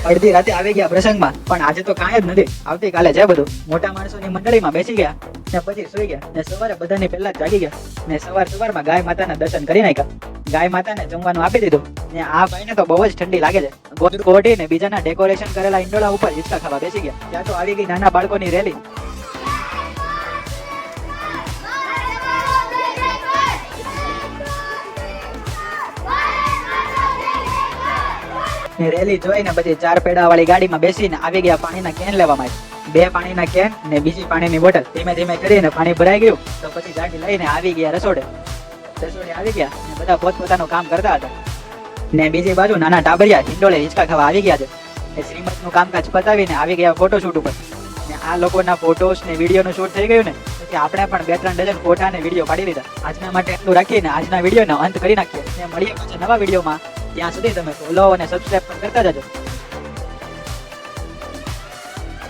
અડધી રાતે આવી ગયા પ્રસંગમાં, પણ આજે તો કાંઈ જ નથી. આવતીકાલે છે બધું. મોટા માણસોની મંડળીમાં બેસી ગયા ને પછી સુઈ ગયા ને સવારે બધાની પહેલા જ જાગી ગયા ને સવારમાં ગાય માતાના દર્શન કરી નાખ્યા. ગાય માતાને જમવાનું આપી દીધું ને આ ભાઈને તો બહુ જ ઠંડી લાગે છે. ગોળ કોઢીને બીજાના ડેકોરેશન કરેલા ઈંડોળા ઉપર હિંચકા ખાવા બેસી ગયા. ત્યાં તો આવી ગઈ નાના બાળકોની રેલી. રેલી જોઈને પછી 4 પેડા વાળી ગાડીમાં બેસીને આવી ગયા પાણીના કેન લેવા માટે. 2 પાણીના કેન ને બીજી પાણીની બોટલ. ધીમે ધીમે કરીને પાણી ભરાઈ ગયું તો પછી ગાડી લઈને આવી ગયા રસોડે આવી ગયા ને બધા પોતપોતાનું કામ કરતા હતા. ને બીજી બાજુ નાના ટાબરિયા હિંડોળે હિંચકા ખાવા આવી ગયા છે. એ શ્રીમતનું કામકાજ પતાવીને આવી ગયા ફોટોશૂટ ઉપર. ને આ લોકોના ફોટોસ ને વિડીયોનું શૂટ થઈ ગયું ને પછી આપણે પણ 2-3 ડઝન ફોટા ને વિડીયો પાડી લીધા. આજના માટે એટલું રાખીને આજના વિડીયોનો અંત કરી નાખીએ ને મળીએ પાછા નવા વિડીયોમાં. ત્યાં સુધી તમે ફોલો અને સબસ્ક્રાઇબ પણ કરતા જજો.